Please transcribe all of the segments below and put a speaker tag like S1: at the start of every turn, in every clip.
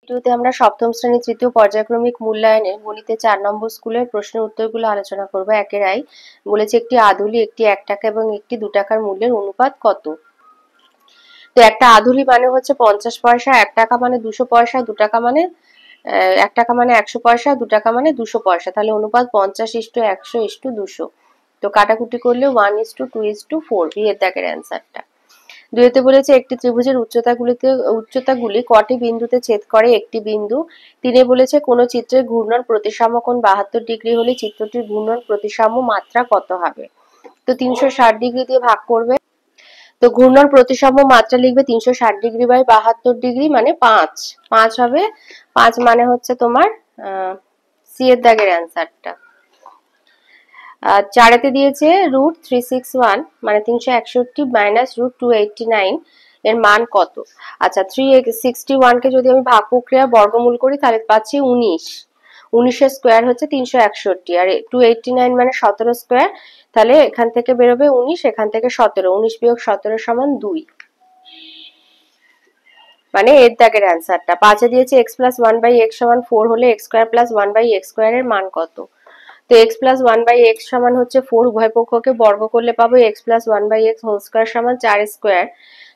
S1: ভিডিওতে আমরা সপ্তম শ্রেণীর তৃতীয় পর্যায়ক্রমিক মূল্যায়নের গণিতে 4 নম্বর স্কুলের প্রশ্নের উত্তরগুলো আলোচনা করব। একের আই বলেছে একটি আধুলি, একটি 1 টাকা এবং একটি 2 টাকার মূল্যের অনুপাত কত? তো একটা আধুলি মানে হচ্ছে 50 পয়সা, 1 টাকা মানে 200 পয়সা, 2 টাকা মানে 1 টাকা মানে 100 পয়সা, 2 টাকা মানে 200 পয়সা। তাহলে অনুপাত 50:100:200। তো কাটাকুটি করলে 1:2:4 বি এর দাগের অ্যান্সারটা। দুইতে বলেছে একটি ত্রিভুজের উচ্চতাগুলি কটি বিন্দুতে ছেদ করে? একটি বিন্দু। তিনে বলেছে কোন চিত্রের ঘূর্ণন প্রতিসাম্য কোণ 72 ডিগ্রি হলে চিত্রটির ঘূর্ণন প্রতিসাম্য মাত্রা কত হবে? তো 360 ডিগ্রি দিয়ে ভাগ করবে। তো ঘূর্ণন প্রতিসাম্য মাত্রা লিখবে 360 ডিগ্রি বাই 72 ডিগ্রি মানে 5 হবে। 5 মানে হচ্ছে তোমার সি এর দাগের অ্যান্সারটা। 4 দিয়েছে √361 মানে 361 মাইনাস √289 এর মান কত? আচ্ছা, 361 কে যদি আমি ভাগ প্রক্রিয়া বর্গমূল করি তাহলে পাচ্ছি 19। 19 এর স্কয়ার হচ্ছে 361 আর 289 মানে 17 স্কয়ার। তাহলে এখান থেকে বেরোবে 19, এখান থেকে 17। 19 বিয়োগ 17 সমান 2 মানে এর দাগের অ্যান্সারটা। 5 দিয়েছে x + 1/x = 4 হলে x² + 1/x² এর মান কত? তো x + 1/x সমান হচ্ছে 4, উভয় পক্ষকে বর্গ করলে পাবো x + 1/x হোল স্কয়ার সমান 4 স্কয়ার।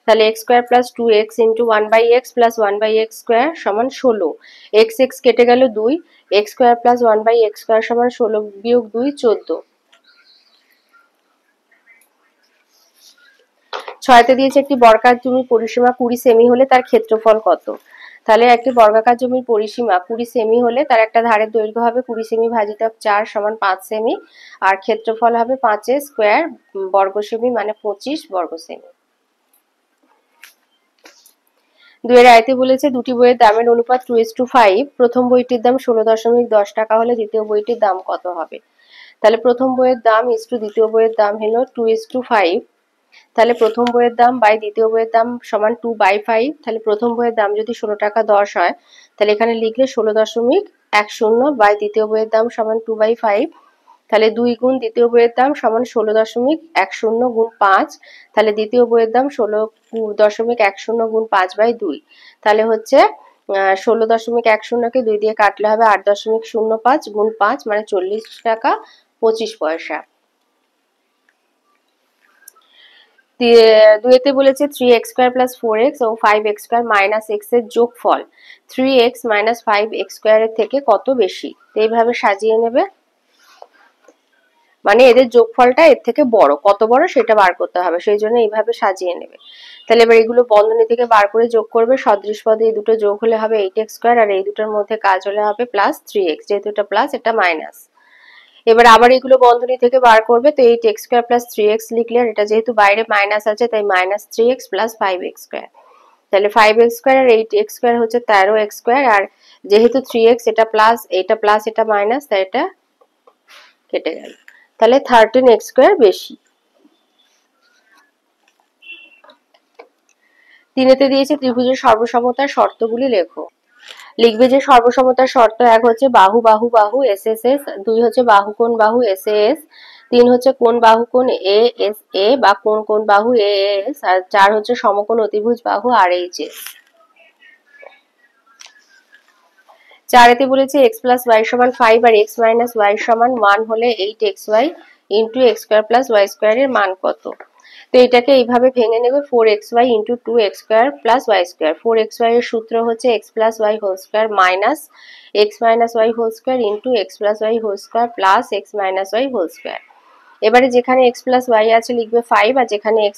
S1: তাহলে x² + 2x * 1/x + 1/x² সমান 16। x কেটে গেল 2, x² + 1/x² সমান 16 বিয়োগ 2 14। 6 দিয়েছে একটি বর্গাকার জমির পরিসীমা 20 সেমি হলে তার ক্ষেত্রফল কত? তাহলে একটি বর্গাকার জমির পরিসীমা 20 সেমি হলে তার একটা ধারের দৈর্ঘ্য হবে 20 সেমি ভাজিতক 4 সমান 5 সেমি আর ক্ষেত্রফল হবে 5 এর স্কয়ার বর্গ সেমি মানে 25 বর্গ সেমি। 2 এর আয়তে বলেছে দুটি বইয়ের দামের অনুপাত 2:5। প্রথম বইটির দাম 16.10 টাকা হলে দ্বিতীয় বইটির দাম কত হবে? তাহলে প্রথম বইয়ের দাম দ্বিতীয় বইয়ের দাম হলো 2:5। তাহলে প্রথম বইয়ের দাম বাই দ্বিতীয় বইয়ের দাম সমান 2/5। তাহলে প্রথম বইয়ের দাম যদি 16 টাকা 10 হয় তাহলে এখানে লিখলে 16.10 বাই দ্বিতীয় বইয়ের দাম সমান 2/5। তাহলে 2 গুণ দ্বিতীয় বইয়ের দাম সমান 16.10 গুণ 5। তাহলে দ্বিতীয় বইয়ের দাম 16.10 গুণ 5/2। তাহলে হচ্ছে 16.10 কে 2 দিয়ে কাটলে হবে 8.05 গুণ 5 মানে 40 টাকা 25 পয়সা। 2 বলেছে 3x² + 4x ও 5x² - x এর যোগফল 3x - 5x² এর থেকে কত বেশি? তো এইভাবে সাজিয়ে নেবে, মানে এদের যোগফলটা এর থেকে বড়, কত বড় সেটা বার করতে হবে, সেই জন্য এইভাবে সাজিয়ে নেবে। তাহলে এবার এগুলো বন্ধনী থেকে বার করে যোগ করবে। সদৃশ পদে এই দুটো যোগ হলে হবে 8x² আর এই দুটোর মধ্যে কাজ হলে হবে +3x, যেহেতু এটা প্লাস এটা মাইনাস। এবার আবার এগুলো বন্ধনী থেকে বার করবে। তো 8x² + 3x লিখলে আর এটা যেহেতু বাইরে মাইনাস আছে তাই -3x + 5x²। তাহলে 5x² আর 8x² হচ্ছে 13x² আর যেহেতু 3x এটা প্লাস এটা মাইনাস তাই এটা কেটে গেল। তাহলে 13x² বেশি। 3 দিয়েছে ত্রিভুজের সর্বসমতার শর্তগুলি লেখো। লিখবে যে সর্বসমতার শর্ত 1 হচ্ছে বাহু বাহু বাহু SSS, 2 হচ্ছে বাহু কোণ বাহু SAS, 3 হচ্ছে কোণ বাহু কোণ ASA বা কোণ কোণ বাহু AAS আর 4 হচ্ছে সমকোণ অতিভুজ বাহু RHS। 4 বলেছে x + y = 5 আর x - y = 1 হলে 8xy * x² + y² এর মান কত? তো এটাকে এইভাবে ভেঙে নেবে 4xy * 2x² + y² 4xy এর সূত্র হচ্ছে x + y² - x - y² * x + y² + x - y²। এবারে যেখানে x + y আছে লিখবে 5 আর যেখানে x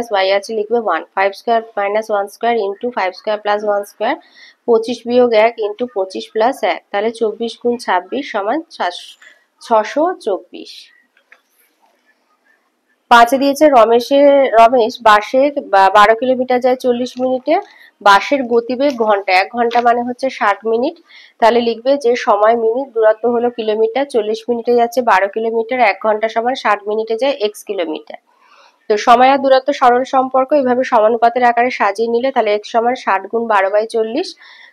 S1: - y আছে লিখবে 1। 5² - 1² * 5² + 1² 25 - 1 * 25 + 1 তাহলে 24 × 26 = 624। 5 দিয়েছে রমেশ বাসে 12 কিলোমিটার যায় 40 মিনিটে। বাসের গতিবেগ ঘন্টায়, 1 ঘন্টা মানে হচ্ছে 60 মিনিট। তাহলে লিখবে যে সময় মিনিট, দূরত্ব হলো কিলোমিটার, 40 মিনিটে যাচ্ছে 12 কিলোমিটার, 1 ঘন্টা সমান 60 মিনিটে যায় x কিলোমিটার। তো সময় আর দূরত্ব সরল সম্পর্ক এইভাবে সমানুপাতের আকারে সাজিয়ে নিলে তাহলে x সমান 60 গুণ 12/40।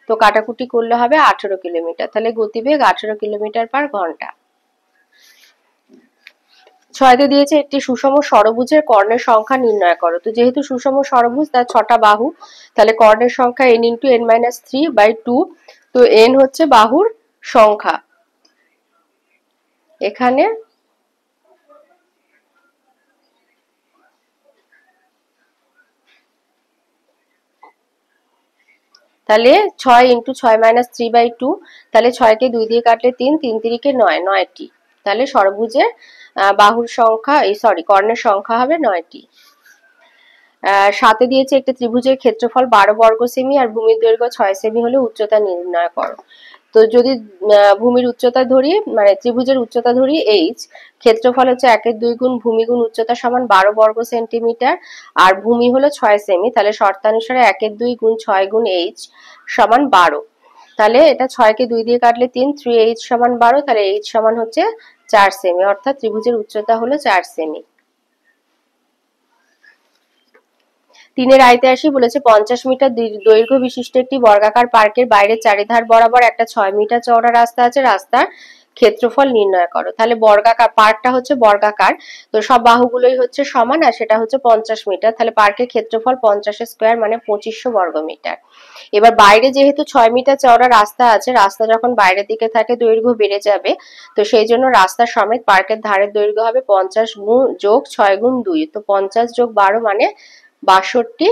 S1: তো কাটাকুটি করলে হবে 18 কিলোমিটার। তাহলে গতিবেগ 18 কিলোমিটার পার ঘন্টা। ছয়তে দিয়েছে একটি সুষম ষড়ভুজের কর্ণের সংখ্যা নির্ণয় করো। তো যেহেতু সুষম ষড়ভুজ তার 6টা বাহু, তাহলে কর্ণের সংখ্যা n × n-3/2। তো n হচ্ছে বাহুর সংখ্যা। এখানে তাহলে 6 × 6-3/2, তাহলে 6কে 2 দিয়ে কাটলে 3, 3 3-কে 9, 9টি। তাহলে ষড়ভুজের বাহুর সংখ্যা কর্ণের সংখ্যা হবে 9টি। 7-এ দিয়েছে একটি ত্রিভুজের ক্ষেত্রফল 12 বর্গ সেমি আর ভূমির দৈর্ঘ্য 6 সেমি হলে উচ্চতা নির্ণয় করো। তো যদি ভূমির উচ্চতা ধরি, মানে ত্রিভুজের উচ্চতা ধরি h, ক্ষেত্রফল হচ্ছে 1/2 গুণ ভূমি গুণ উচ্চতা সমান 12 বর্গ সেন্টিমিটার, আর ভূমি হলো 6 সেমি, তাহলে শর্তানুসারে 1/2 গুণ 6 গুণ h সমান 12। তাহলে এটা 6কে 2 দিয়ে কাটলে 3, 3h সমান 12, তাহলে h সমান হচ্ছে 4 সেমি, অর্থাৎ ত্রিভুজের উচ্চতা হলো 4 সেমি। 3-এর আয়তে আসি, বলেছে 50 মিটার দৈর্ঘ্য বিশিষ্ট একটি বর্গাকার পার্কের বাইরে চারিধার বরাবর একটা 6 মিটার চওড়া রাস্তা আছে, রাস্তার ক্ষেত্রফল নির্ণয় করো। তাহলে বর্গাকার, পার্কটা হচ্ছে বর্গাকার, তো সব বাহুগুলোই হচ্ছে সমান, আর সেটা হচ্ছে 50 মিটার, তাহলে পার্কের ক্ষেত্রফল 50 স্কয়ার মানে 2500 বর্গ মিটার। এবার বাইরে যেহেতু 6 মিটার চওড়া রাস্তা আছে, রাস্তা যখন বাইরের দিকে থাকে দৈর্ঘ্য বেড়ে যাবে, তো সেই জন্য রাস্তা সমেত পার্কের ধারের দৈর্ঘ্য হবে 50 যোগ 6 গুণ 2, তো 50 যোগ 12 মানে 62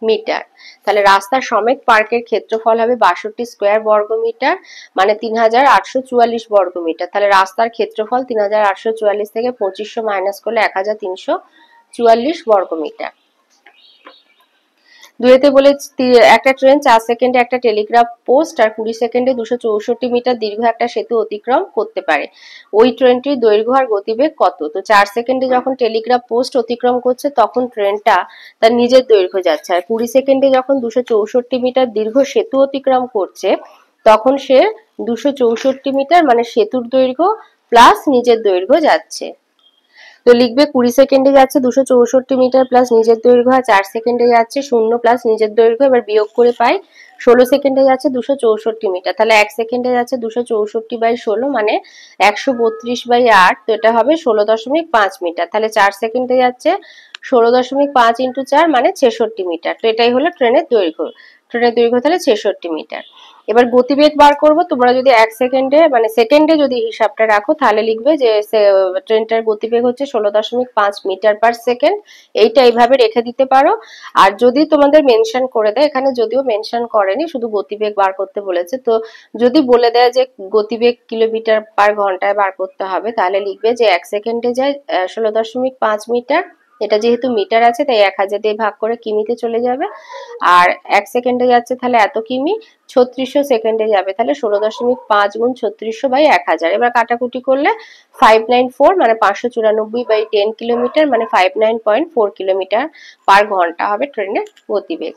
S1: মিটার। তাহলে রাস্তা সমেত পার্কের ক্ষেত্রফল হবে 62 স্কয়ার বর্গ মিটার, মানে 3844 বর্গ মিটার। তাহলে রাস্তার ক্ষেত্রফল 3844 থেকে 2500 মাইনাস করলে 1344 বর্গ মিটার। 2-তে বলে একটা ট্রেন 4 সেকেন্ডে একটা টেলিগ্রাফ পোস্ট আর 20 সেকেন্ডে 264 মিটার দীর্ঘ একটা সেতু অতিক্রম করতে পারে। ওই ট্রেনটির দৈর্ঘ্য আর গতিবেগ কত? তো 4 সেকেন্ডে যখন টেলিগ্রাফ পোস্ট অতিক্রম করছে তখন ট্রেনটা তার নিজের দৈর্ঘ্য যাচ্ছে, আর 20 সেকেন্ডে যখন 264 মিটার দীর্ঘ সেতু অতিক্রম করছে তখন সে 264 মিটার মানে সেতুর দৈর্ঘ্য প্লাস নিজের দৈর্ঘ্য যাচ্ছে। তো লিখবে 20 সেকেন্ডে যাচ্ছে 264 মিটার প্লাস নিজের দৈর্ঘ্য, আর 4 সেকেন্ডে যাচ্ছে 0 প্লাস নিজের দৈর্ঘ্য, এবার বিয়োগ করে পাই 16 সেকেন্ডে যাচ্ছে 264 মিটার, তাহলে 1 সেকেন্ডে যাচ্ছে 264/16 মানে 132/8, তো এটা হবে 16.5 মিটার। তাহলে 4 সেকেন্ডে যাচ্ছে 16.5 × 4 মানে 66 মিটার। তো এটাই হলো ট্রেনের দৈর্ঘ্য। ট্রেনের দৈর্ঘ্য তাহলে 66 মিটার। এবার গতিবেগ বার করব। তোমরা যদি 1 সেকেন্ডে মানে সেকেন্ডে যদি হিসাবটা রাখো তাহলে লিখবে যে ট্রেনটার গতিবেগ হচ্ছে 16.5 মিটার পার সেকেন্ড। এইটা এইভাবে রেখে দিতে পারো। আর যদি তোমাদের মেনশন করে দেয়, এখানে যদিও মেনশন করেনি, শুধু গতিবেগ বার করতে বলেছে, তো যদি বলে দেয় যে গতিবেগ কিলোমিটার পার ঘন্টায় বার করতে হবে তাহলে লিখবে যে 1 সেকেন্ডে যায় 16.5 মিটার, এটা যেহেতু মিটার আছে তাই 1000 দিয়ে ভাগ করে কিমিতে চলে যাবে, আর 1 সেকেন্ডে যাচ্ছে তাহলে এত কিমি, 3600 সেকেন্ডে যাবে তাহলে 16.5 গুণ 3600/1000। এবার কাটাকুটি করলে 594 মানে 594/10 কিলোমিটার মানে 59.4 কিলোমিটার পার ঘন্টা হবে ট্রেনের গতিবেগ।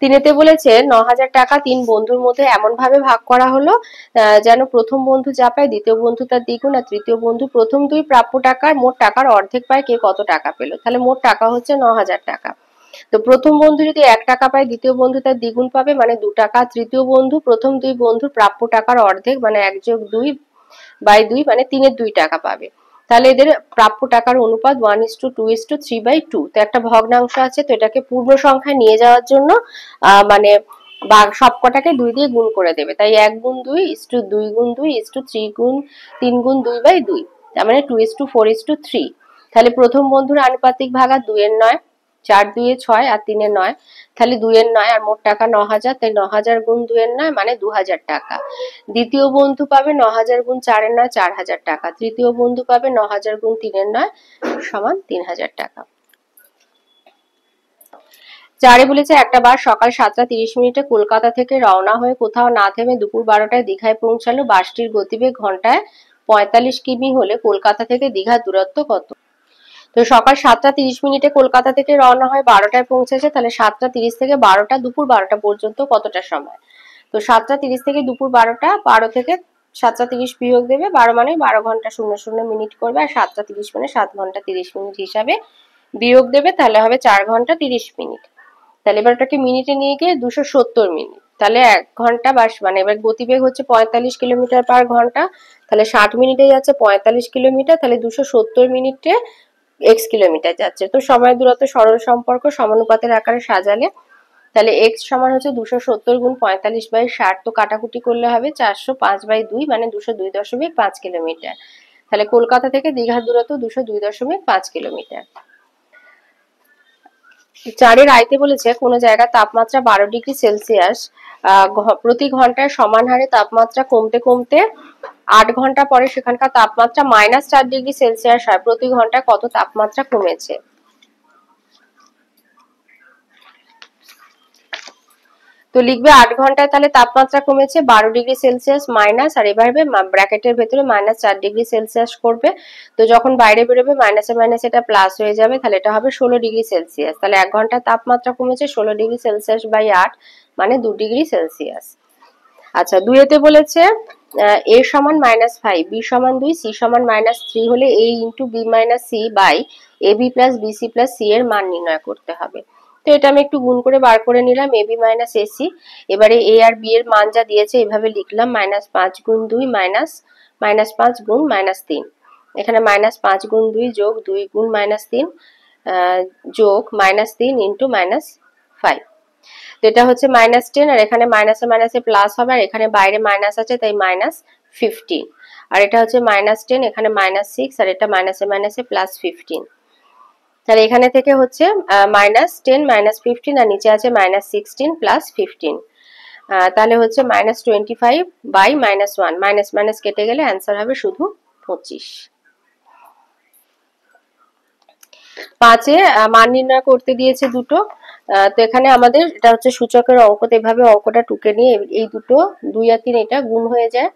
S1: 3-তে বলেছে 9000 টাকা 3 বন্ধুর মধ্যে এমন ভাবে ভাগ করা হলো যেন প্রথম বন্ধু যা পায় দ্বিতীয় বন্ধু তার দ্বিগুণ, আর তৃতীয় বন্ধু প্রথম 2 প্রাপ্য টাকার মোট টাকার অর্ধেক পায়, কে কত টাকা পেল? তাহলে মোট টাকা হচ্ছে 9000 টাকা। তো প্রথম বন্ধু যদি 1 টাকা পায় দ্বিতীয় বন্ধু তার দ্বিগুণ পাবে মানে 2 টাকা, তৃতীয় বন্ধু প্রথম 2 বন্ধুর প্রাপ্য টাকার অর্ধেক মানে 1 যোগ 2/2 মানে 3-এর 2 টাকা পাবে। তাহলে এদের প্রাপ্য টাকার অনুপাত 1:2:3/2। তো একটা ভগ্নাংশ আছে, তো এটাকে পূর্ণ সংখ্যায় নিয়ে যাওয়ার জন্য মানে সবকটাকে 2 দিয়ে গুণ করে দেবে, তাই 1 গুণ 2:2 গুণ 2:3 গুণ 2/2, তার মানে 2:4:3। তাহলে প্রথম বন্ধুর আনুপাতিক ভাগাত 2-এর 9, 4 2 6 আর 3 9, তাহলে 2-এর 9 আর মোট টাকা 9000, তাই 9000 গুণ 2-এর 9 মানে 2000 টাকা। দ্বিতীয় বন্ধু পাবে 9000 গুণ 4-এর 9 4000 টাকা। তৃতীয় বন্ধু পাবে 9000 গুণ 3-এর 9 সমান 3000 টাকা। 4-এ বলেছে একটা বাস সকাল 7:30 কলকাতা থেকে রওনা হয়ে কোথাও না থেমে দুপুর 12টায় দীঘায় পৌঁছালো। বাসটির গতিবেগ ঘন্টায় 45 কিমি হলে কলকাতা থেকে দীঘার দূরত্ব কত? তো সকাল 7:30 কলকাতা থেকে রওনা হয়, 12টায় পৌঁছেছে, তাহলে 7:30 থেকে 12টা দুপুর 12টা পর্যন্ত কতটা সময়? তো 7:30 থেকে দুপুর 12টা, 12 থেকে 7:30 বিয়োগ দেবে, 12 মানে 12 ঘন্টা 00 মিনিট করবে, আর 7:30 মানে 7 ঘন্টা 30 মিনিট হিসাবে বিয়োগ দেবে, তাহলে হবে 4 ঘন্টা 30 মিনিট। তাহলে এবার ওটাকে মিনিটে নিয়ে গিয়ে 270 মিনিট। তাহলে 1 ঘন্টা মানে এবার গতিবেগ হচ্ছে 45 কিলোমিটার পার ঘন্টা, তাহলে 60 মিনিটে যাচ্ছে 45 কিলোমিটার, তাহলে 270 মিনিটে x কিলোমিটার যাচ্ছে। তো সময় দূরত্ব সরল সম্পর্ক সমানুপাতের আকারে সাজালে তাহলে x সমান হচ্ছে 270 গুণ 45/60, তো কাটাকুটি করলে হবে 405/2 মানে 202.5 কিলোমিটার। তাহলে কলকাতা থেকে দীঘার দূরত্ব 202.5 কিলোমিটার। 4 আইতে বলেছে কোন জায়গার তাপমাত্রা 12 ডিগ্রি সেলসিয়াস প্রতি ঘন্টায় সমান হারে তাপমাত্রা কমতে কমতে 8 ঘন্টা পরে সেখানকার তাপমাত্রা -4 ডিগ্রি সেলসিয়াস হয়, প্রতি ঘন্টায় কত তাপমাত্রা কমেছে? তো লিখবে 8 ঘন্টায় তাহলে তাপমাত্রা কমেছে 12 ডিগ্রি সেলসিয়াস মাইনাস, আর এভাবে ব্র্যাকেটের ভেতরে -4 ডিগ্রি সেলসিয়াস করবে। তো যখন বাইরে বেরোবে মাইনাসে মাইনাসে এটা প্লাস হয়ে যাবে, তাহলে এটা হবে 16 ডিগ্রি সেলসিয়াস। তাহলে 1 ঘন্টায় তাপমাত্রা কমেছে 16 ডিগ্রি সেলসিয়াস বাই 8 মানে 2 ডিগ্রি সেলসিয়াস। আচ্ছা, 2 বলেছে a সমান -5, b সমান 2, c সমান -3 হলে a into b minus c by ab plus bc plus c এর মান নির্ণয় করতে হবে। তো এটা আমি একটু গুণ করে বার করে নিলাম ab মাইনাস ac। এবারে a আর b এর মান যা দিয়েছে এভাবে লিখলাম -5 গুণ 2 -5 গুণ -3। এখানে -5 গুণ 2 যোগ 2 গুণ -3 যোগ -3 ইন্টু -5। তো এটা হচ্ছে -10, আর এখানে মাইনাসে মাইনাসে প্লাস হবে, আর এখানে বাইরে মাইনাস আছে তাই -15, আর এটা হচ্ছে -10, এখানে -6, আর এটা মাইনাসে মাইনাসে +15। তাহলে এখানে থেকে হচ্ছে -10 -15, আর নিচে আছে -16 +15। তাহলে হচ্ছে -25/-1, মাইনাস মাইনাস কেটে গেলে অ্যান্সার হবে শুধু 25। 5 মান নির্ণয় করতে দিয়েছে দুটো। তো এখানে আমাদের এটা হচ্ছে সূচকের অঙ্ক, তো এভাবে অঙ্কটা টুকে নিয়ে এই দুটো 2 আর 3 এটা গুণ হয়ে যায়,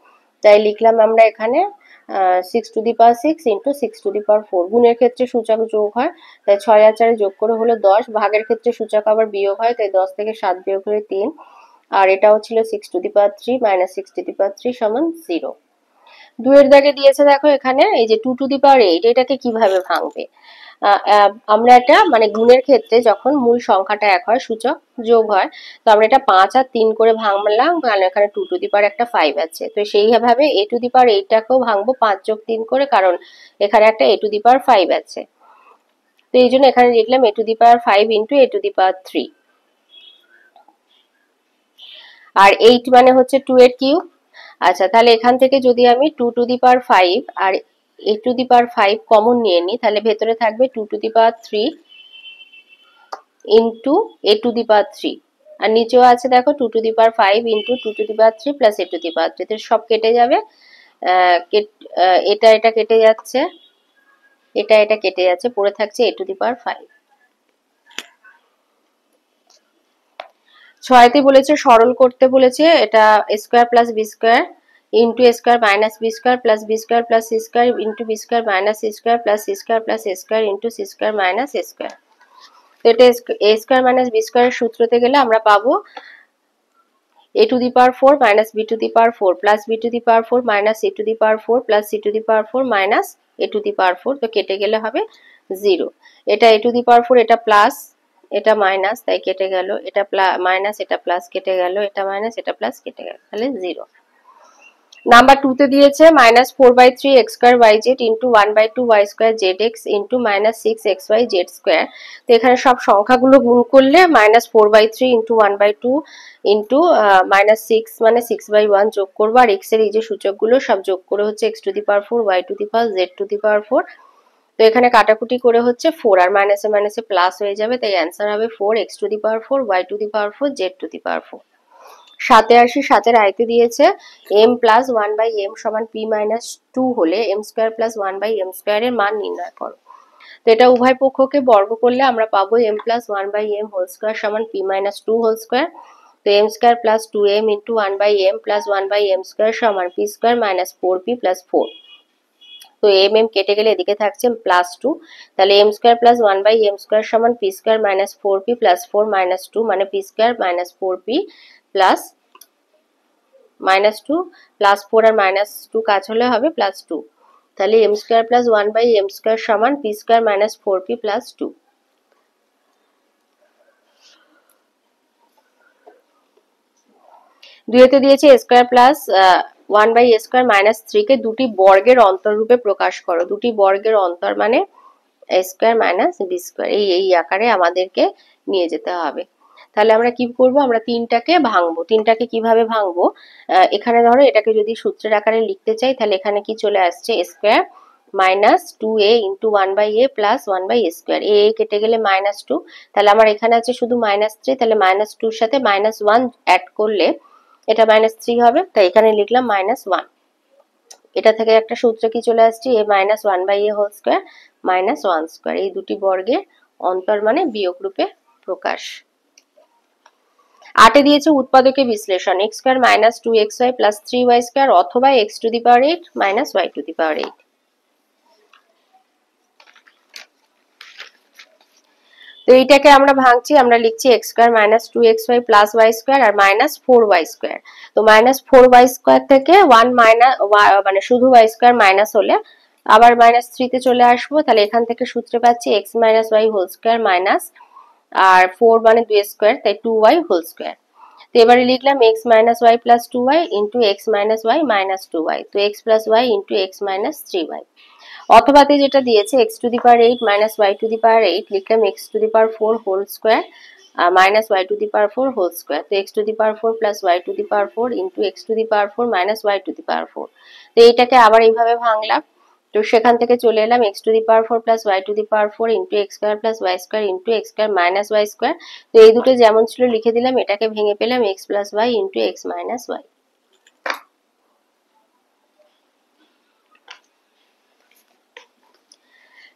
S1: তাই লিখলাম আমরা এখানে 6 to the power 6 into 6 to the power 4। গুণের ক্ষেত্রে সূচক যোগ হয়, তাই 6 আর 4 যোগ করে হলো 10। ভাগের ক্ষেত্রে সূচক আবার বিয়োগ হয়, তাই 10 থেকে 7 বিয়োগ হয়ে 3। আর এটাও ছিল 6 to the power 3 minus 6 to the power 3 সমান 0। 2 এর দাগে দিয়েছে দেখো এখানে এই যে 2 টু দি পাওয়ার 8, এটাকে কিভাবে ভাঙবে? আমরা এটা মানে গুণের ক্ষেত্রে যখন মূল সংখ্যাটা 1 হয় সূচক যোগ হয়, তো আমরা এটা 5 আর 3 করে ভাঙলাম, কারণ এখানে 2 টু দি পাওয়ার একটা 5 আছে। তো সেইভাবে a টু দি পাওয়ার 8 টাকেও ভাঙবো 5 যোগ 3 করে, কারণ এখানে একটা a টু দি পাওয়ার 5 আছে। তো এই জন্য এখানে লিখলাম a to the power 5 into a to the power 3। আর 8 মানে হচ্ছে 2 এর কিউব। আচ্ছা, তাহলে এখান থেকে যদি আমি 2 টু দি পাওয়ার 5 আর a to the power 5 common নিয়ে নিই, তাহলে ভেতরে থাকবে 2 to the power 3 into a to the power 3, আর নিচেও আছে দেখো 2 to the power 5 into 2 to the power 3 plus a to the power 3। তো সব কেটে যাবে, এটা কেটে যাচ্ছে, এটা কেটে যাচ্ছে, পড়ে থাকছে a টু দি পাওয়ার 5। 6 বলেছে সরল করতে বলেছে, এটা a square plus b square into a square minus b square plus b square plus c square into b square minus c square plus c square plus a square into c square minus a square. তো এটা a square minus b স্কয়ারের সূত্রতে গেলে আমরা পাবো a to the power 4 minus b to the power 4 plus b to the power 4 minus c to the power 4 plus c to the power 4 minus a to the power 4। তো কেটে গেলে হবে 0। এটা a to the power 4, এটা plus এটা minus, তাই কেটে গেল, এটা মাইনাস এটা প্লাস কেটে গেল, এটা মাইনাস এটা প্লাস কেটে গেল, তাহলে 0। নাম্বার 2 তে দিয়েছে -4/3 x square yz into 1/2 y square zx into -6 xy z square. তো এখানে সব সংখ্যাগুলো গুণ করলে -4/3 ইনটু 1/2 ইনটু -6 মানে 6/1 যোগ করব, আর x এর এই যে সূচকগুলো সব যোগ করে হচ্ছে x to the power 4 y to the power z to the power 4। তো এখানে কাটাকুটি করে হচ্ছে 4, আর মাইনাসে মাইনাসে প্লাস হয়ে যাবে, তাই অ্যান্সার হবে 4 x to the power 4 y to the power 4 z to the power 4। 7 আসি, 7 আইতে দিয়েছে m প্লাস 1/m সমান p মাইনাস 2 হলে m square plus 1/m square এর মান নির্ণয় করো। তো এটা উভয় পক্ষকে বর্গ করলে আমরা পাবো m plus 1/m whole square সমান p মাইনাস 2 হোল স্কয়ার। তো m square plus 2m into 1/m plus 1/m square সমান p square minus 4p plus 4। তো m কেটে গেলে এদিকে থাকছে প্লাস 2, তাহলে m square plus 1/m square সমান p square minus 4p plus 4 minus 2 মানে p square minus 4p plus -2 plus 4 আর -2 কাজ হলে হবে +2। তাহলে m square plus 1/m square সমান p square minus 4p plus 2। দুইতে দিয়েছে a square plus 1/a square minus 3 কে দুটি বর্গের অন্তর রূপে প্রকাশ করো। দুটি বর্গের অন্তর মানে a square minus b square, এই আকারে আমাদেরকে নিয়ে যেতে হবে। তাহলে আমরা কি করব, আমরা তিনটাকে ভাঙবো। তিনটাকে কিভাবে ভাঙবো, এখানে ধরো এটাকে যদি সূত্রের আকারে লিখতে চাই তাহলে এখানে কি চলে আসছে, a square minus 2a into 1/a plus 1/a square, a কেটে গেলে -2, তাহলে আমার এখানে আছে শুধু -3, তাহলে -2 এর সাথে -1 অ্যাড করলে এটা -3 হবে, তাই এখানে লিখলাম -1। এটা থেকে একটা সূত্র কি চলে আসছে, a minus 1/a whole square minus 1 square, এই দুটি বর্গের অন্তর মানে বিয়োগ রূপে প্রকাশ। 8 এ দিয়েছে উৎপাদকের বিশ্লেষণ, x square minus 2xy plus 3y square অথবা x to the power 8 minus y to the power 8। তো এইটাকে আমরা ভাঙছি, আমরা লিখছি x square minus 2xy plus y square আর মাইনাস 4y স্কয়ার। তো মাইনাস 4y স্কয়ার থেকে 1 মাইনাস মানে শুধু y স্কয়ার মাইনাস হলে আবার -3 তে চলে আসবো, তাহলে এখান থেকে সূত্রে পাচ্ছি x minus y whole square minus আর 4 মানে 2 স্কয়ার, তাই 2y হোল স্কয়ার। তো এবারে লিখলাম x minus y plus 2y into x minus y minus 2y, তো x plus y into x minus 3y। অথবাতে যেটা দিয়েছে x to the power 8 minus y to the power 8, লিখলাম x to the power 4 whole square minus y to the power 4 whole square, তো x to the power 4 plus y to the power 4 into x to the power 4 minus y to the power 4। তো এইটাকে আবার এইভাবে ভাঙলাম, তো সেখান থেকে চলে এলাম x to the power 4 plus y to the power 4 into x square plus y square into x square minus y square. তো এই দুটো যেমন ছিল লিখে দিলাম, এটাকে ভেঙে পেলাম x plus y into x minus y।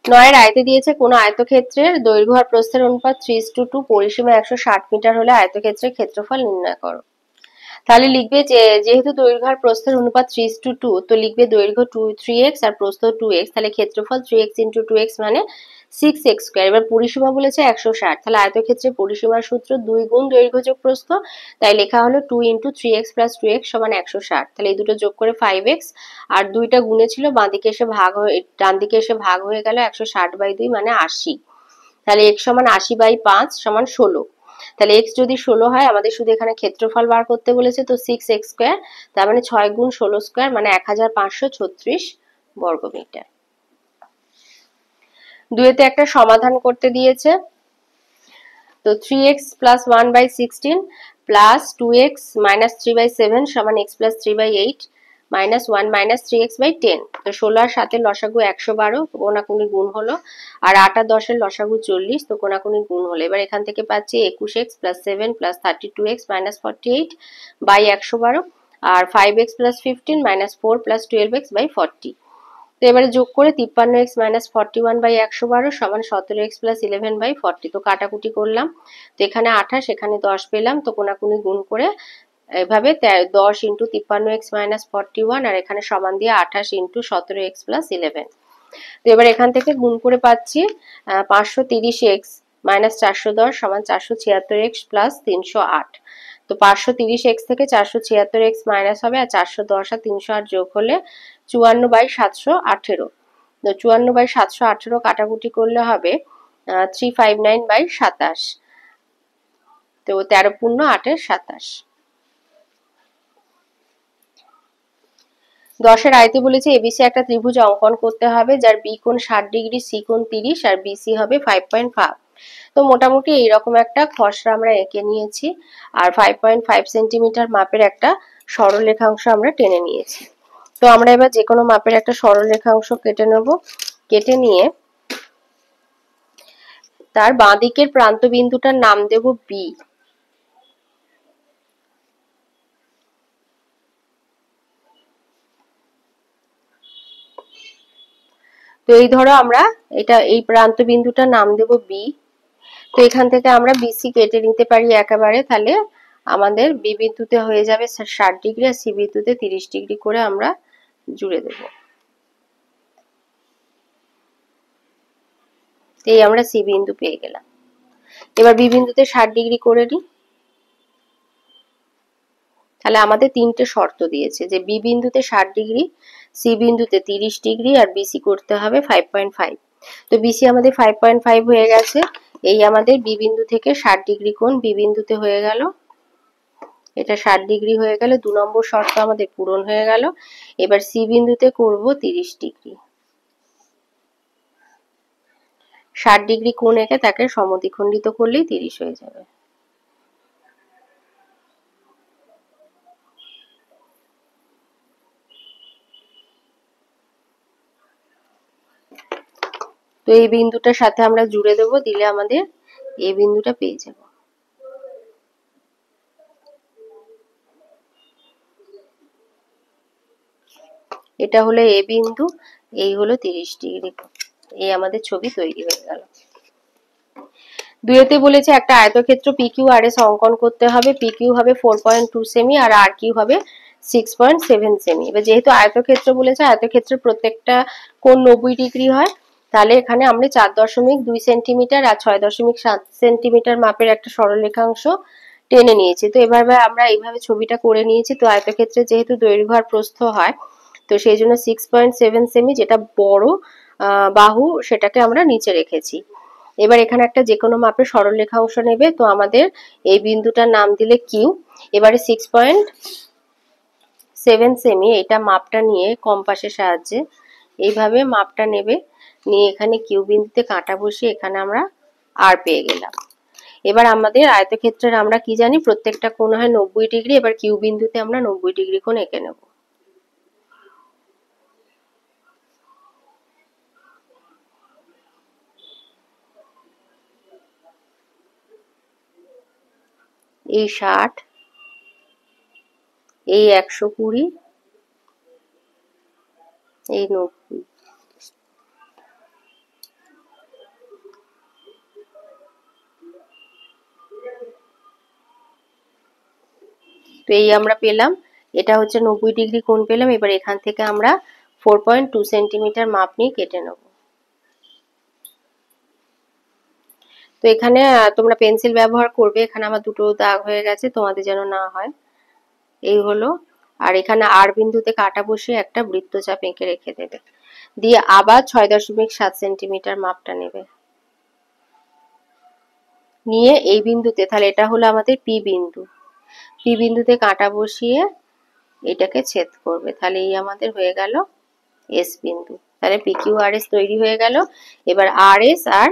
S1: 9 এর আয়তে দিয়েছে কোন আয়তক্ষেত্রের দৈর্ঘ্য আর প্রস্থের অনুপাত 3:2, পরিসীমা 160 মিটার হলে আয়তক্ষেত্রের ক্ষেত্রফল নির্ণয় করো। তাহলে লিখবে যে যেহেতু দৈর্ঘ্য আর প্রস্থের অনুপাত 3:2, তো লিখবে দৈর্ঘ্য 3x আর প্রস্থ 2x, তাহলে ক্ষেত্রফল 3x ইন্টু 2x মানে 6x স্কয়ার। এবার পরিসীমা বলেছে 160, তাহলে আয়তক্ষেত্রের পরিসীমার সূত্র 2 গুণ দৈর্ঘ্য যোগ প্রস্থ, তাই লেখা হলো 2 ইন্টু 3x প্লাস 2x সমান 160। তাহলে এই দুটো যোগ করে 5x আর দুইটা গুণে ছিল বাঁদিকে এসে ভাগ হয়ে ডান দিকে এসে ভাগ হয়ে গেল 160/2 মানে 80, তাহলে x সমান 80/5 সমান 16। তাহলে x যদি 16 হয়, আমাদের শুধু এখানে ক্ষেত্রফল বার করতে বলেছে, তো 6x স্কয়ার, তার মানে 6 গুণ 16 স্কয়ার মানে 1536 বর্গমিটার। দুইতে একটা সমাধান করতে দিয়েছে, তো 3x plus 1/16 plus 2x minus 3/7 সমান x plus 3/8 minus 1 minus 3x/10। তো 16 আর 7 এর লসাগু 112, কোনাকুনি গুণ হলো, আর 8 আর 10 এর লসাগু 40, তো কোনাকুনি গুণ হলো। এবার এখান থেকে পাচ্ছি 21x plus 7 plus 32x minus 48 by 112 আর 5x plus 15 minus 4 plus 12x/40। তো এবারে যোগ করে 53x মাইনাস 41/112 সমান 17x প্লাস 11/40। তো কাটাকুটি করলাম, তো এখানে 28 এখানে 10 পেলাম, তো কোনাকুনি গুণ করে এভাবে 10 ইন্টু 53x মাইনাস 41 আর এখানে সমান দিয়ে 28 ইন্টু 17x প্লাস 11। তো এবার এখান থেকে গুণ করে পাচ্ছি 530x মাইনাস 410 সমান 476x প্লাস 308। তো 530x থেকে 476x মাইনাস হবে, আর 410 আর 308 যোগ হলে 54/718। তো 54/718 কাটাকুটি করলে হবে 359/27। তো 13 পূর্ণ 8 এর 27। 10 এর আয়তে বলেছে এবিসি একটা ত্রিভুজ অঙ্কন করতে হবে যার বি কোণ 60 ডিগ্রি, সি কোণ 30 আর বিসি হবে 5.5। তো মোটামুটি এইরকম একটা খসড়া আমরা এঁকে নিয়েছি, আর 5.5 সেন্টিমিটার মাপের একটা সরলরেখাংশ আমরা টেনে নিয়েছি। তো আমরা এবার যে কোনো মাপের একটা সরলরেখাংশ কেটে নেব, কেটে নিয়ে তার বাঁ দিকের প্রান্ত বিন্দুটার নাম দেব বি। তো এই ধরো আমরা এই প্রান্ত বিন্দুটার নাম দেব বি। তো এখান থেকে আমরা বিসি কেটে নিতে পারি একেবারে, তাহলে আমাদের বি বিন্দুতে হয়ে যাবে 60 ডিগ্রি আর সি বিন্দুতে 30 ডিগ্রি করে আমরা জুড়ে দেব। এই আমরা সি বিন্দু পেয়ে গেলাম। এবার বি বিন্দুতে 60 ডিগ্রি করে নিই। তাহলে আমাদের তিনটে শর্ত দিয়েছে যে বি বিন্দুতে 60 ডিগ্রি, সি বিন্দুতে 30 ডিগ্রি আর বিসি করতে হবে 5.5। তো বিসি আমাদের 5.5 হয়ে গেছে। এই আমাদের বি বিন্দু থেকে 60 ডিগ্রি কোণ বি বিন্দুতে হয়ে গেল। এটা 60 ডিগ্রি হয়ে গেলে 2 নম্বর শর্ত আমাদের পূরণ হয়ে গেল। এবার সি বিন্দুতে করব 30 ডিগ্রি। 60 ডিগ্রি কোণ এঁকে তাকে সমদ্বিখণ্ডিত করলেই 30 হয়ে যাবে। তো এই বিন্দুটার সাথে আমরা জুড়ে দেব, দিলে আমাদের এই বিন্দুটা পেয়ে যাব। এটা হলো এ বিন্দু, এই হলো 30 ডিগ্রি। এই আমাদের ছবি তৈরি হয়ে গেল। দুইতে বলেছে একটা আয়তক্ষেত্র PQRS অঙ্কন করতে হবে। PQ হবে 4.2 সেমি আর RQ হবে 6.7 সেমি। এবার যেহেতু আয়তক্ষেত্র বলেছে, আয়তক্ষেত্রের প্রত্যেকটা কোণ 90 ডিগ্রি হয়, তাহলে এখানে আমরা 4.2 সেন্টিমিটার আর 6.7 সেন্টিমিটার মাপের একটা সরলরেখাংশ টেনে নিয়েছি। তো এভাবে আমরা এইভাবে ছবিটা করে নিয়েছি। তো আয়তক্ষেত্রে যেহেতু দৈর্ঘ্য আর প্রস্থ হয়, তো সেই জন্য 6.7 সেমি যেটা বড় বাহু সেটাকে আমরা নিচে রেখেছি। এবার এখানে একটা যে কোনো মাপের সরলরেখাংশ নেবে। তো আমাদের এই বিন্দুটার নাম দিলে কিউ। এবারে 6.7 সেমি এটা মাপটা নিয়ে কম্পাসের সাহায্যে এইভাবে মাপটা নেবে, নিয়ে এখানে কিউ বিন্দুতে কাঁটা বসিয়ে এখানে আমরা আর পেয়ে গেলাম। এবার আমাদের আয়তক্ষেত্রের আমরা কি জানি, প্রত্যেকটা কোণ হয় 90 ডিগ্রি। এবার কিউ বিন্দুতে আমরা 90 ডিগ্রি কোণ এঁকে নেব। এই 60, এই 120, এই 90। তো এই আমরা পেলাম, এটা হচ্ছে 90 ডিগ্রি কোণ পেলাম। এবার এখান থেকে আমরা 4.2 সেন্টিমিটার মাপ নিয়ে কেটে নেব। তো এখানে তোমরা পেন্সিল ব্যবহার করবে। এখানে আমার দুটো দাগ হয়ে গেছে, তোমাদের যেন না হয়। এই হলো। আর এখানে আর বিন্দুতে কাটা বসিয়ে একটা বৃত্তচাপ এঁকে রেখে দেবে, দিয়ে আবার 6.7 সেন্টিমিটার মাপটা নেবে, নিয়ে এই বিন্দুতে, তাহলে এটা হলো আমাদের পি বিন্দু, পি বিন্দুতে কাটা বসিয়ে এটাকে ছেদ করবে। তাহলে এই আমাদের হয়ে গেল এস বিন্দু। তাহলে PQRS তৈরি হয়ে গেল। এবার RS আর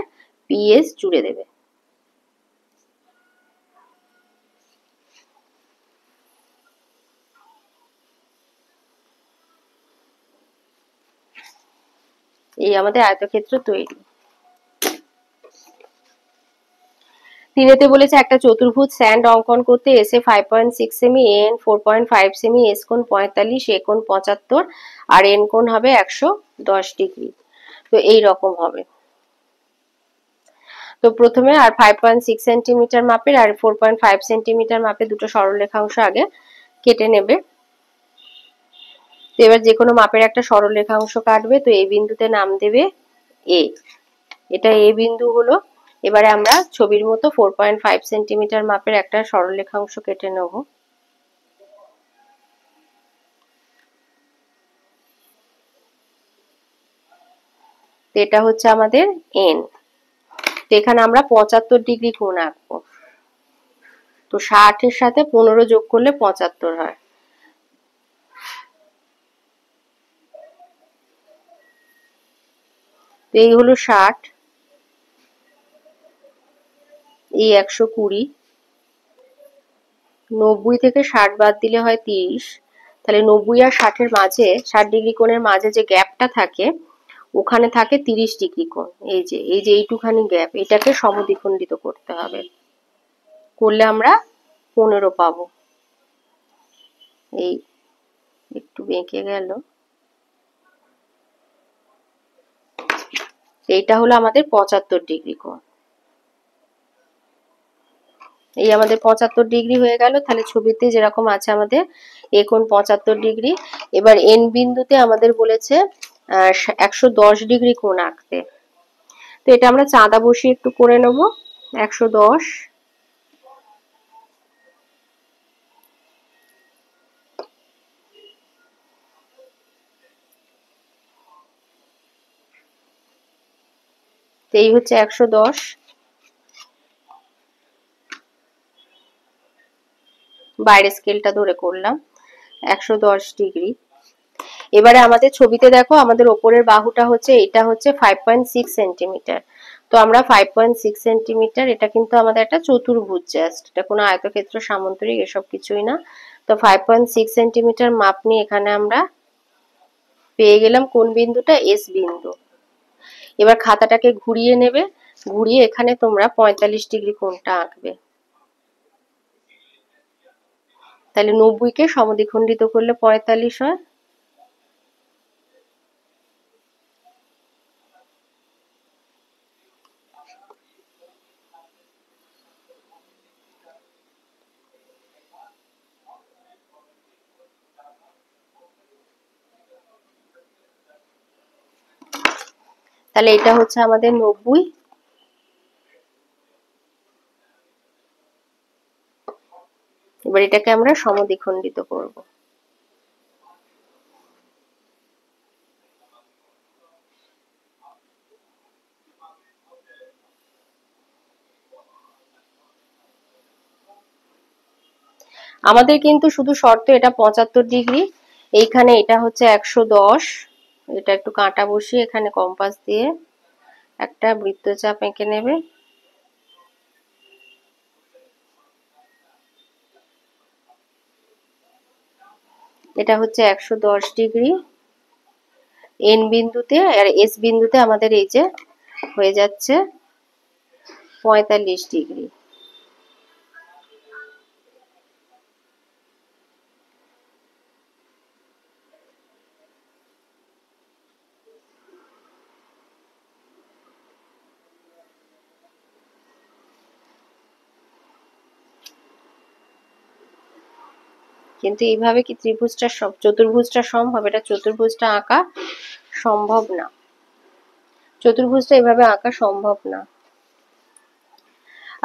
S1: PS জুড়ে দেবে। এই আমাদের আয়তক্ষেত্র তৈরি। তিনেতে বলেছে একটা চতুর্ভুজ স্যান্ড অঙ্কন করতে। এসে 5.6 সেমি, এন 4.5 সেমি, এস কোণ 45, এ কোণ 75 আর এন কোণ হবে 110 ডিগ্রি। তো এই রকম হবে। তো প্রথমে আর 5.6 সেন্টিমিটার মাপের আর 4.5 সেন্টিমিটার মাপের দুটো সরলরেখাংশ আগে কেটে নেবে। তো এবার যে কোনো মাপের একটা সরলরেখাংশ কাটবে। তো এই বিন্দুতে নাম দেবে এ, এটা এ বিন্দু হলো। এবারে আমরা ছবির মতো 4.5 সেন্টিমিটার মাপের একটা সরলরেখাংশ কেটে নেব। এটা হচ্ছে আমাদের এন। তো এখানে আমরা 75 ডিগ্রি কোণ আঁকবো। তো 60 এর সাথে 15 যোগ করলে 75 হয়। তো এই হলো 60, এই 120, 90 থেকে 60 বাদ দিলে হয় 30। তাহলে 90 আর 60 এর মাঝে, 60 ডিগ্রি কোণের মাঝে যে গ্যাপটা থাকে ওখানে থাকে 30 ডিগ্রি কোণ। এই যে এইটুখানি গ্যাপ, এটাকে সমদ্বিখণ্ডিত করতে হবে, করলে আমরা 15 পাবো। এই একটু বেঁকে গেল। এইটা হলো আমাদের 75 ডিগ্রি কোণ। এই আমাদের 75 ডিগ্রি হয়ে গেল। তাহলে ছবিতে যেরকম আছে আমাদের এ কোণ 75 ডিগ্রি। এবার এন বিন্দুতে আমাদের বলেছে 110 ডিগ্রি কোণ আঁকতে। তো এটা আমরা চাঁদা বসিয়ে একটু করে নেব। 110, এই হচ্ছে 110। বাইরে স্কেলটা ধরে করলাম 110 ডিগ্রি। এবারে আমাদের ছবিতে দেখো আমাদের ওপরের বাহুটা হচ্ছে, এটা হচ্ছে 5.6 সেন্টিমিটার। তো আমরা 5.6 সেন্টিমিটার, এটা কিন্তু আমাদের একটা চতুর্ভুজ, জাস্ট এটা কোনো আয়তক্ষেত্র সামান্তরিক এসব কিছুই না। তো 5.6 সেন্টিমিটার মাপ নিয়ে এখানে আমরা পেয়ে গেলাম কোন বিন্দুটা, এস বিন্দু। এবার খাতাটাকে ঘুরিয়ে নেবে, ঘুরিয়ে এখানে তোমরা 45 ডিগ্রি কোণটা আঁকবে। তাহলে 90 কে সমদ্বিখণ্ডিত করলে 45 হয়। তাহলে এটা হচ্ছে আমাদের 90। এবার এটাকে আমরা সমদ্বিখণ্ডিত করব। আমাদের কিন্তু শুধু শর্ত এটা 75 ডিগ্রি, এইখানে এটা হচ্ছে 110। এটা একটু কাঁটা বসিয়ে এখানে কম্পাস দিয়ে একটা বৃত্তচাপ এঁকে নেবে। এটা হচ্ছে 110 ডিগ্রি এন বিন্দুতে, আর এস বিন্দুতে আমাদের এই যে হয়ে যাচ্ছে 45 ডিগ্রি। কিন্তু এইভাবে কি ত্রিভুজটা চতুর্ভুজটা সম্ভব? এটা চতুর্ভুজটা আঁকা সম্ভব না, চতুর্ভুজটা এভাবে আঁকা সম্ভব না।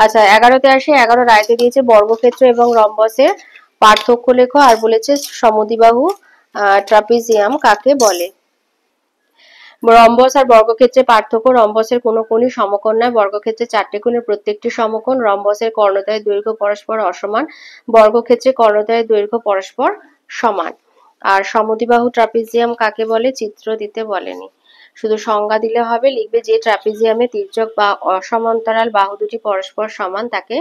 S1: আচ্ছা 11তে আসি। 11 রায়তে দিয়েছে বর্গক্ষেত্র এবং রম্বসের পার্থক্য লেখো, আর বলেছে সমদ্বিবাহু ট্রাপিজিয়াম কাকে বলে। রম্বস আর বর্গক্ষেত্রের পার্থক্য, রম্বসের কোনো কোণই সমকোণ নয়, বর্গক্ষেত্রের 4টি কোণের প্রত্যেকটি সমকোণ, রম্বসের কর্ণদ্বয়ের দৈর্ঘ্য পরস্পর অসমান, বর্গক্ষেত্রের কর্ণদ্বয়ের দৈর্ঘ্য পরস্পর সমান। আর সমদ্বিবাহু ট্রাপিজিয়াম কাকে বলে চিত্র দিতে বলেনি, শুধু সংজ্ঞা দিলে হবে। লিখবে যে ট্রাপিজিয়ামে তির্যক বা অসমান্তরাল বাহু দুটি পরস্পর সমান তাকে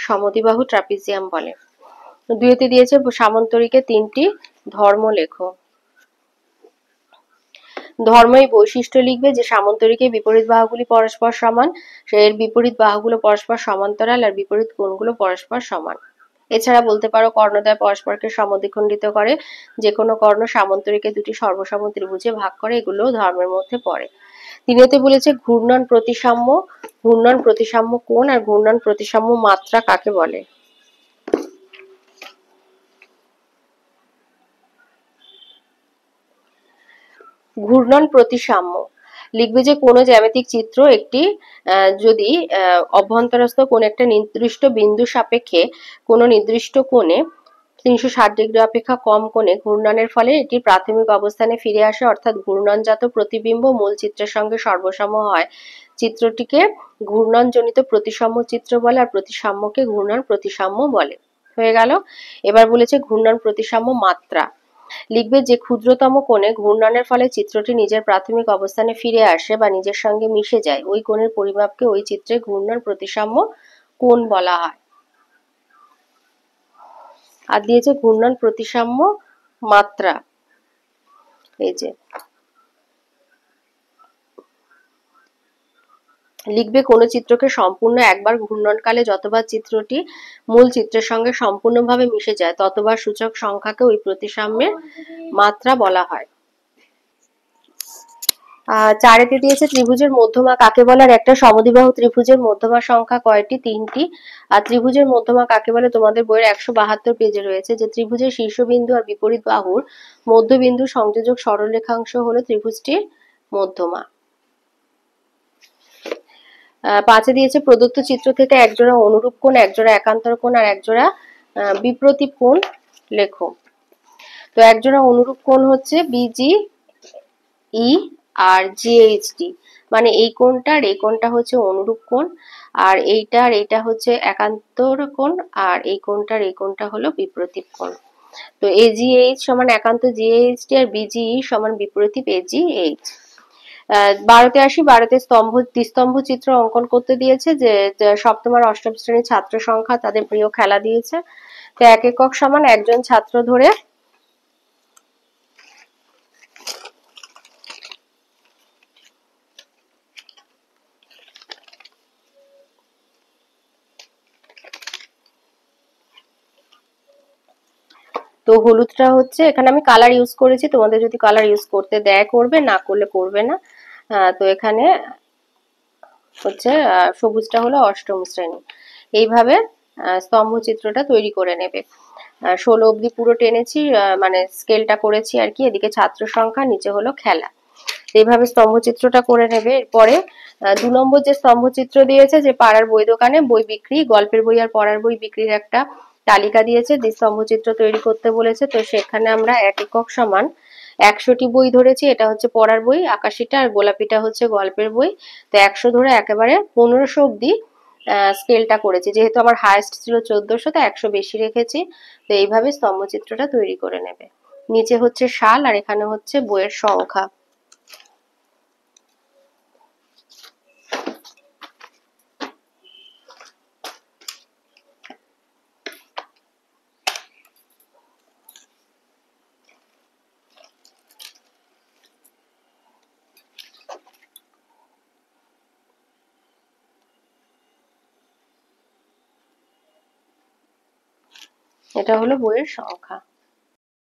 S1: সমদ্বিবাহু ট্রাপিজিয়াম বলে। 2তে দিয়েছে সামান্তরিকের 3টি ধর্ম লেখো। ধর্ম এই বৈশিষ্ট্য লিখবে যে সামান্তরিকের বিপরীত বাহুগুলি পরস্পর সমান, এর বিপরীত বাহুগুলো পরস্পর সমান্তরাল, আর বিপরীত কোণগুলো পরস্পর সমান। এছাড়া বলতে পারো কর্ণদ্বয় পরস্পরকে সমদ্বিখণ্ডিত করে, যে কোনো কর্ণ সামান্তরিকের দুটি সর্বসম ত্রিভুজে ভাগ করে, এগুলো ধর্মের মধ্যে পড়ে। 3তে বলেছে ঘূর্ণন প্রতিসাম্য, ঘূর্ণন প্রতিসাম্য কোণ আর ঘূর্ণন প্রতিসাম্য মাত্রা কাকে বলে। ঘূর্ণন প্রতিসাম্য লিখবে যে কোনো জ্যামিতিক চিত্র একটি যদি অভ্যন্তরস্থ কোন একটা নির্দিষ্ট বিন্দু সাপেক্ষে কোনো নির্দিষ্ট কোণে 360 ডিগ্রি অপেক্ষা কম কোণে ঘূর্ণনের ফলে এটি প্রাথমিক অবস্থানে ফিরে আসে, অর্থাৎ ঘূর্ণনজাত প্রতিবিম্ব মূল চিত্রের সঙ্গে সর্বসম হয়, চিত্রটিকে ঘূর্ণনজনিত প্রতিসাম্য চিত্র বলে, আর প্রতিসাম্যকে ঘূর্ণন প্রতিসাম্য বলে। হয়ে গেল। এবার বলেছে ঘূর্ণন প্রতিসাম্য মাত্রা লিখবে যে ক্ষুদ্রতম কোণে ঘূর্ণনের ফলে চিত্রটি নিজের প্রাথমিক অবস্থানে ফিরে আসে বা নিজের সঙ্গে মিশে যায়, ওই কোণের পরিমাপকে ওই চিত্রে ঘূর্ণন প্রতিসাম্য কোণ বলা হয়। আর দিয়েছে ঘূর্ণন প্রতিসাম্য মাত্রা, এই যে লিখবে কোন চিত্রকে সম্পূর্ণ একবার ঘূর্ণনকালে যতবার চিত্রটি মূল চিত্রের সঙ্গে সম্পূর্ণভাবে মিশে যায় ততবার সূচক সংখ্যাকে ওই প্রতিসাম্যের মাত্রা বলা হয়। 4তে দিয়েছে ত্রিভুজের মধ্যমা কাকে বলে, আর একটা সমদ্বিবাহু ত্রিভুজের মধ্যমা সংখ্যা কয়টি, 3টি। আর ত্রিভুজের মধ্যমা কাকে বলে তোমাদের বইয়ের 172 পেজে রয়েছে, যে ত্রিভুজের শীর্ষবিন্দু আর বিপরীত বাহুর মধ্যবিন্দু সংযোজক সরলরেখাংশ হলো ত্রিভুজটির মধ্যমা। 5এ দিয়েছে প্রদত্ত চিত্র থেকে একজোড়া অনুরূপ কোণ, একজোড়া একান্তর কোণ আর একজোড়া বিপ্রতীপ কোণ লেখো। তো একজোড়া অনুরূপ কোণ হচ্ছে বিজি ই আর জিএইচডি, মানে এই কোণটার এই কোণটা হচ্ছে অনুরূপ কোণ, আর এইটার এইটা হচ্ছে একান্তর কোণ, আর এই কোণটার এই কোণটা হলো বিপরীত কোণ। তো এজিএইচ সমান একান্ত জিএইচটি আর বিজিই সমান বিপরীত এজিএইচ। 12তে আসি। 12তে দ্বিস্তম্ভ চিত্র অঙ্কন করতে দিয়েছে, যে সপ্তম আর অষ্টম শ্রেণীর ছাত্র সংখ্যা তাদের প্রিয় খেলা দিয়েছে। তো এক একক সমান একজন ছাত্র ধরে তো হলুদটা হচ্ছে, এখানে আমি কালার ইউজ করেছি, তোমাদের যদি কালার ইউজ করতে দেয় করবে, না করলে করবে না। তো এখানে হচ্ছে সবুজটা হলো অষ্টম শ্রেণী। এইভাবে স্তম্ভ চিত্রটা তৈরি করে নেবে। 16 অবধি পুরো টেনেছি, মানে স্কেলটা করেছি আর কি। এদিকে ছাত্র সংখ্যা, নিচে হলো খেলা। এইভাবে স্তম্ভচিত্রটা করে নেবে। এরপরে 2 নম্বর যে স্তম্ভচিত্র দিয়েছে, যে পাড়ার বই দোকানে বই বিক্রি, গল্পের বই আর পড়ার বই বিক্রির একটা তালিকা দিয়েছে, যে স্তম্ভচিত্র তৈরি করতে বলেছে। তো সেখানে আমরা এক একক সমান 100টি বই ধরেছি, এটা হচ্ছে পড়ার বই, আকাশিটা আর গোলাপিটা হচ্ছে গল্পের বই। তো 100 ধরে একেবারে 1500 অব্দি স্কেলটা করেছি, যেহেতু আমার হায়েস্ট ছিল 1400, তো 100 বেশি রেখেছি। তো এইভাবে স্তম্ভচিত্রটা তৈরি করে নেবে। নিচে হচ্ছে সাল, আর এখানে হচ্ছে বইয়ের সংখ্যা। এটা হলো বইয়ের সংখ্যা।